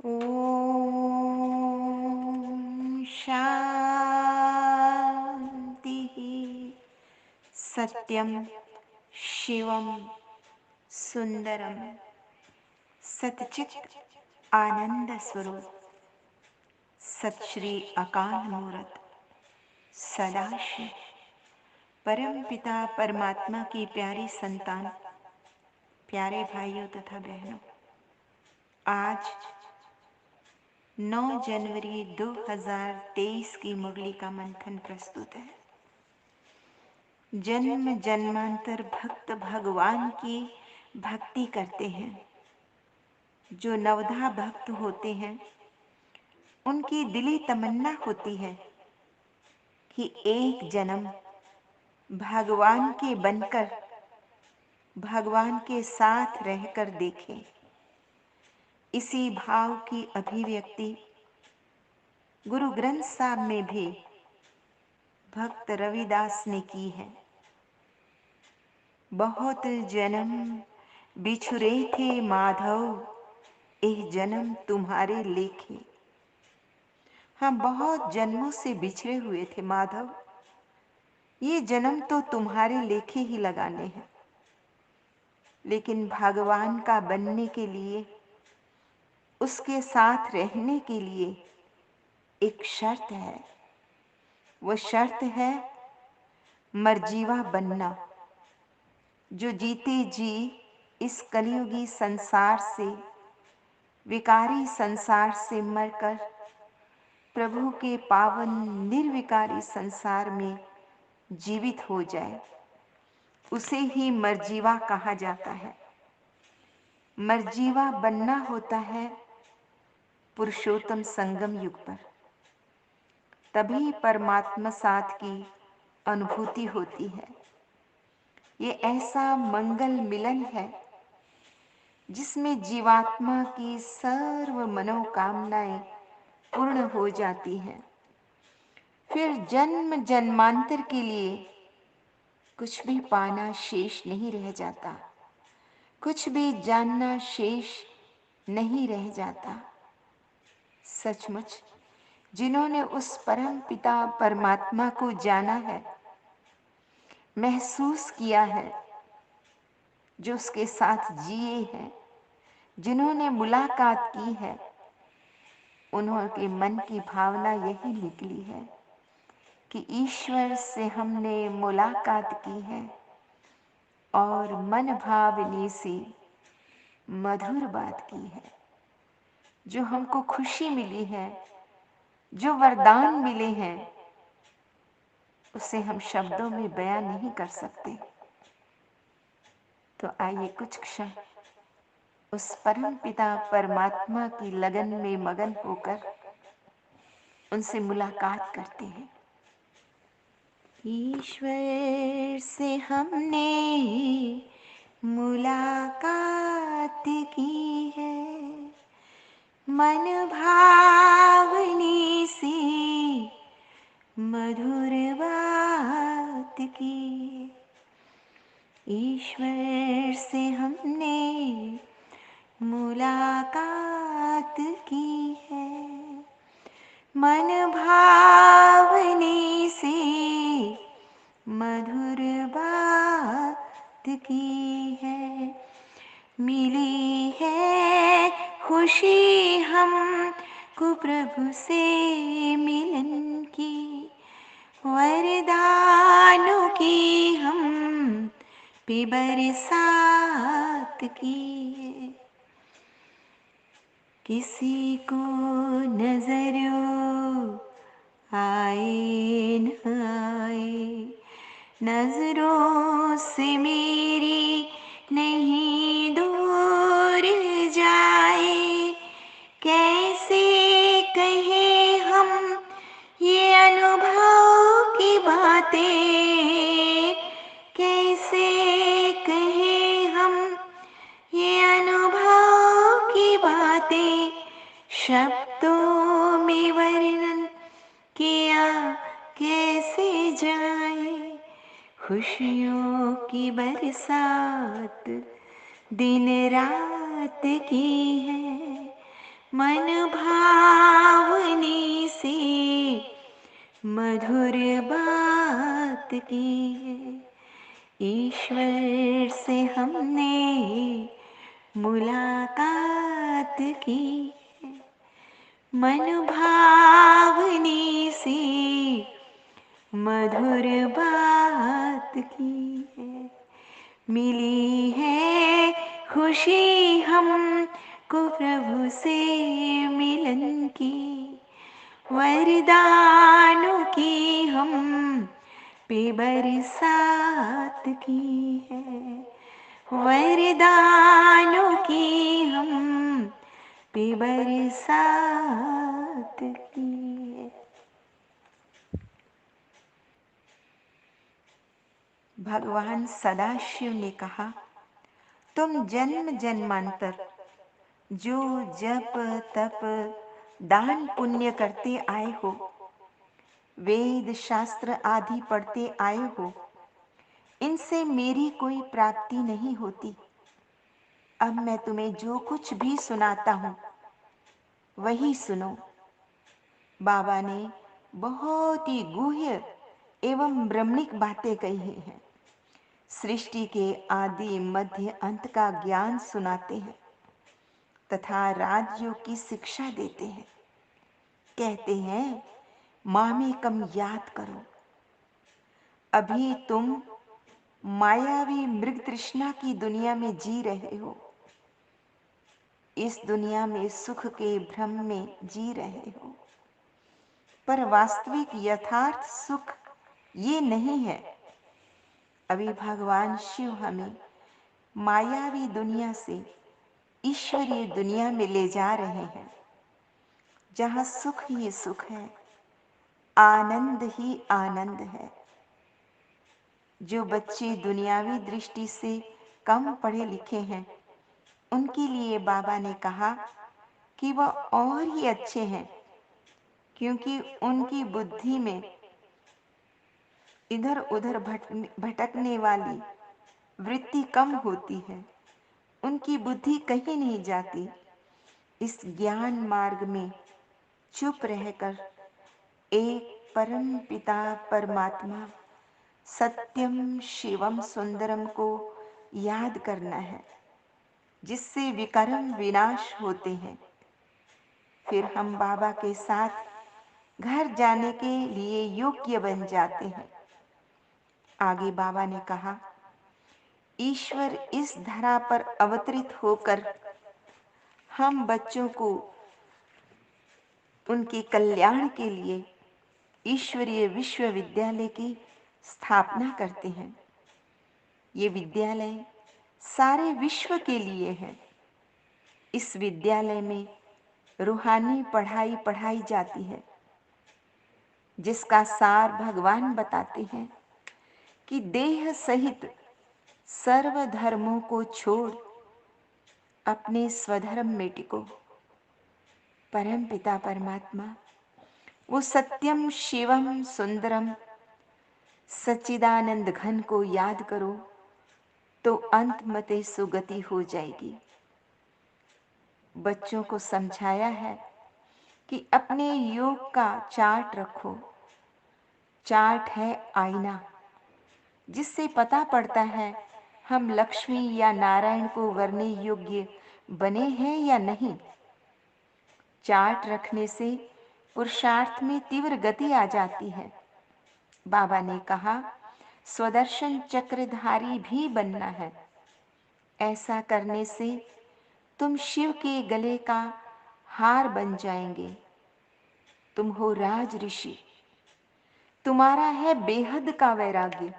ॐ शान्तिः। सत्यं शिवं सुंदरम सतचित आनंद स्वरूप सत श्री अकाल मूरत सदाशिव परम पिता परमात्मा की प्यारी संतान, प्यारे भाइयों तथा बहनों, आज 9 जनवरी 2023 की मुरली का मंथन प्रस्तुत है। जन्म जन्मांतर भक्त भगवान की भक्ति करते हैं। जो नवधा भक्त होते हैं उनकी दिली तमन्ना होती है कि एक जन्म भगवान के बनकर भगवान के साथ रहकर देखें। इसी भाव की अभिव्यक्ति गुरु ग्रंथ साहब में भी भक्त रविदास ने की है। बहुत जन्म बिछुरे थे माधव, एह जन्म तुम्हारे लेखे। हम बहुत जन्मों से बिछड़े हुए थे माधव, ये जन्म तो तुम्हारे लेखे ही लगाने हैं। लेकिन भगवान का बनने के लिए, उसके साथ रहने के लिए एक शर्त है। वो शर्त है मरजीवा बनना। जो जीते जी इस कलियुगी संसार से, विकारी संसार से मरकर प्रभु के पावन निर्विकारी संसार में जीवित हो जाए, उसे ही मरजीवा कहा जाता है। मरजीवा बनना होता है पुरुषोत्तम संगम युग पर, तभी परमात्मा साथ की अनुभूति होती है। ये ऐसा मंगल मिलन है जिसमें जीवात्मा की सर्व मनोकामनाएं पूर्ण हो जाती हैं। फिर जन्म जन्मांतर के लिए कुछ भी पाना शेष नहीं रह जाता, कुछ भी जानना शेष नहीं रह जाता। सचमुच जिन्होंने उस परम पिता परमात्मा को जाना है, महसूस किया है, जो उसके साथ जिए हैं, जिन्होंने मुलाकात की है, उन्होंने मन की भावना यही निकली है कि ईश्वर से हमने मुलाकात की है और मन भावनी सी मधुर बात की है। जो हमको खुशी मिली है, जो वरदान मिले हैं, उसे हम शब्दों में बयां नहीं कर सकते। तो आइए कुछ क्षण उस परम पिता परमात्मा की लगन में मगन होकर उनसे मुलाकात करते हैं। ईश्वर से हमने मुलाकात की है, मन भावनी सी मधुर बात की। ईश्वर से हमने मुलाकात की है, मन भावनी से मधुर बात की है। मिली है खुशी हमको प्रभु से मिलन की, वरदानों की हम पे बरसात की है। किसी को नजरों आए न आए, नजरों से मेरी नहीं दूर जाए। कैसे कहें हम ये अनुभव की बातें, कैसे कहें हम ये अनुभव की बातें, शब्दों में वर्णन किया कैसे जाए। खुशियों की बरसात दिन रात की है, मन भावने से मधुर बात की है, ईश्वर से हमने मुलाकात की है। मन भावने से मधुर बात की है, मिली है खुशी हमको प्रभु से मिलन की, वरदानों की हम पे बरसात की है, वरदानों की हम पे बरसात की है। भगवान सदाशिव ने कहा, तुम जन्म जन्मांतर जो जप तप दान पुण्य करते आए हो, वेद शास्त्र आदि पढ़ते आए हो, इनसे मेरी कोई प्राप्ति नहीं होती। अब मैं तुम्हें जो कुछ भी सुनाता हूँ वही सुनो। बाबा ने बहुत ही गुह्य एवं ब्रह्मणिक बातें कही हैं। सृष्टि के आदि मध्य अंत का ज्ञान सुनाते हैं तथा राजयोग की शिक्षा देते हैं। कहते हैं, मामेकम याद करो। अभी तुम मायावी मृग तृष्णा की दुनिया में जी रहे हो। इस दुनिया में सुख के भ्रम में जी रहे हो, पर वास्तविक यथार्थ सुख ये नहीं है। अभी भगवान शिव हमें मायावी दुनिया से ईश्वरीय दुनिया में ले जा रहे हैं, जहाँ सुख ही सुख है, आनंद ही आनंद है। जो बच्चे दुनियावी दृष्टि से कम पढ़े लिखे हैं, उनके लिए बाबा ने कहा कि वह और ही अच्छे हैं, क्योंकि उनकी बुद्धि में इधर उधर भटकने वाली वृत्ति कम होती है। उनकी बुद्धि कहीं नहीं जाती। इस ज्ञान मार्ग में चुप रहकर एक परम पिता परमात्मा सत्यम शिवम सुंदरम को याद करना है, जिससे विकर्म विनाश होते हैं। फिर हम बाबा के साथ घर जाने के लिए योग्य बन जाते हैं। आगे बाबा ने कहा, ईश्वर इस धरा पर अवतरित होकर हम बच्चों को उनके कल्याण के लिए ईश्वरीय विश्वविद्यालय की स्थापना करते हैं। ये विद्यालय सारे विश्व के लिए है। इस विद्यालय में रूहानी पढ़ाई पढ़ाई जाती है, जिसका सार भगवान बताते हैं कि देह सहित सर्व धर्मों को छोड़ अपने स्वधर्म में टिको। परम पिता परमात्मा वो सत्यम शिवम सुंदरम सच्चिदानंद घन को याद करो तो अंत मते सुगति हो जाएगी। बच्चों को समझाया है कि अपने योग का चार्ट रखो। चार्ट है आईना, जिससे पता पड़ता है हम लक्ष्मी या नारायण को वरने योग्य बने हैं या नहीं। चार्ट रखने से पुरुषार्थ में तीव्र गति आ जाती है। बाबा ने कहा, स्वदर्शन चक्रधारी भी बनना है। ऐसा करने से तुम शिव के गले का हार बन जाएंगे। तुम हो राज ऋषि। तुम्हारा है बेहद का वैराग्य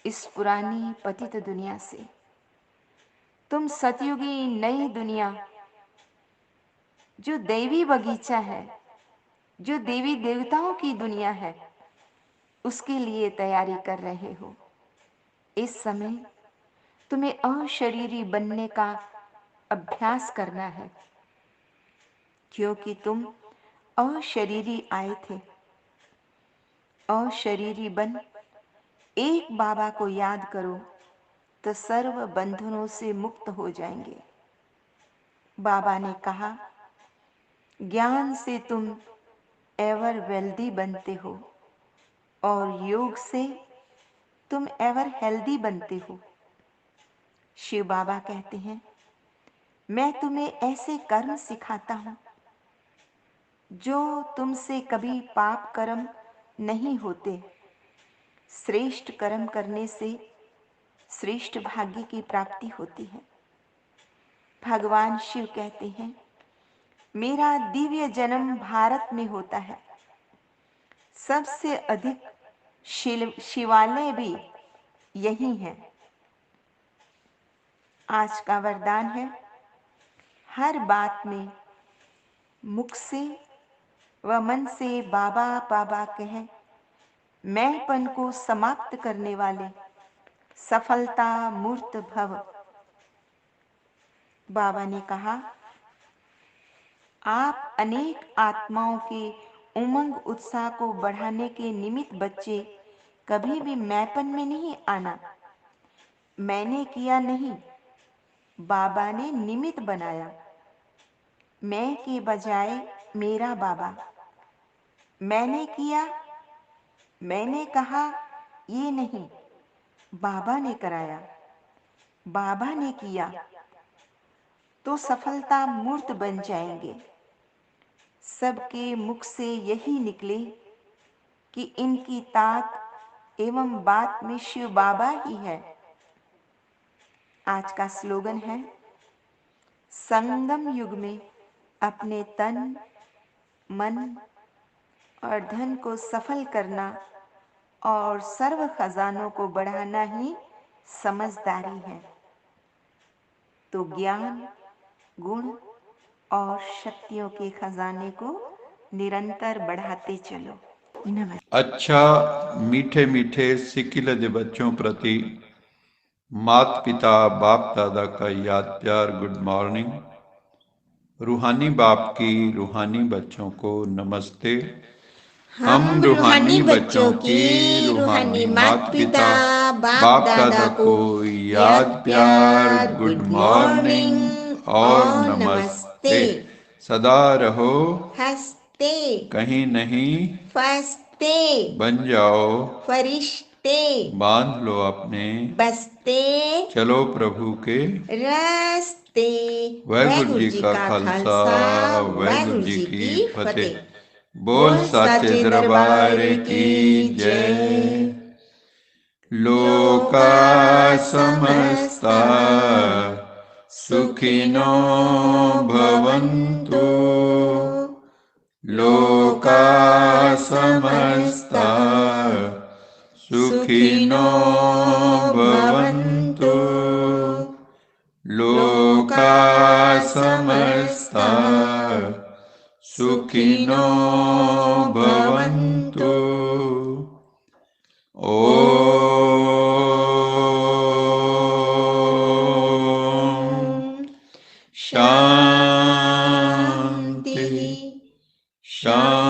इस पुरानी पतित दुनिया से। तुम सतयुगी नई दुनिया, जो देवी बगीचा है, जो देवी देवताओं की दुनिया है, उसके लिए तैयारी कर रहे हो। इस समय तुम्हें अशरीरी बनने का अभ्यास करना है, क्योंकि तुम अशरीरी आए थे। अशरीरी बन एक बाबा को याद करो तो सर्व बंधनों से मुक्त हो जाएंगे। बाबा ने कहा, ज्ञान से तुम एवर वेल्दी बनते हो और योग से तुम एवर हेल्दी बनते हो। शिव बाबा कहते हैं, मैं तुम्हें ऐसे कर्म सिखाता हूं जो तुमसे कभी पाप कर्म नहीं होते। श्रेष्ठ कर्म करने से श्रेष्ठ भाग्य की प्राप्ति होती है। भगवान शिव कहते हैं, मेरा दिव्य जन्म भारत में होता है। सबसे अधिक शिवालय भी यही हैं। आज का वरदान है, हर बात में मुख से व मन से बाबा बाबा कहें, मैंपन को समाप्त करने वाले सफलता मूर्त भव। बाबा ने कहा, आप अनेक आत्माओं के उमंग उत्साह को बढ़ाने के निमित्त बच्चे कभी भी मैंपन में नहीं आना। मैंने किया नहीं, बाबा ने निमित्त बनाया। मैं के बजाय मेरा बाबा। मैंने किया, मैंने कहा, ये नहीं, बाबा ने कराया। बाबा ने किया तो सफलता मूर्त बन जाएंगे। सबके मुख से यही निकले कि इनकी तात एवं बात में शिव बाबा ही है। आज का स्लोगन है, संगम युग में अपने तन, मन और धन को सफल करना और सर्व खजानों को बढ़ाना ही समझदारी है। तो ज्ञान, गुण और शक्तियों के खजाने को निरंतर बढ़ाते चलो। नमस्ते। अच्छा, मीठे मीठे सिक्किलद बच्चों प्रति माता पिता बाप दादा का याद प्यार गुड मॉर्निंग। रूहानी बाप की रूहानी बच्चों को नमस्ते। हम रूहानी बच्चों की रूहानी माता पिता बाप दादा को याद प्यार गुड मॉर्निंग और नमस्ते। सदा रहो हंसते, कहीं नहीं फंसते, बन जाओ फरिश्ते, बांध लो अपने बसते चलो प्रभु के रास्ते। वाहिगुरु जी का खालसा वाहिगुरु जी की फतेह। बोल साचे दरबार की जय। लोका समस्ता सुखिनो भवन्तु। लोका समस्ता सुखिनो भवन्तु। लोका समस्ता सुखिनो भवन्तु। शांति शांति।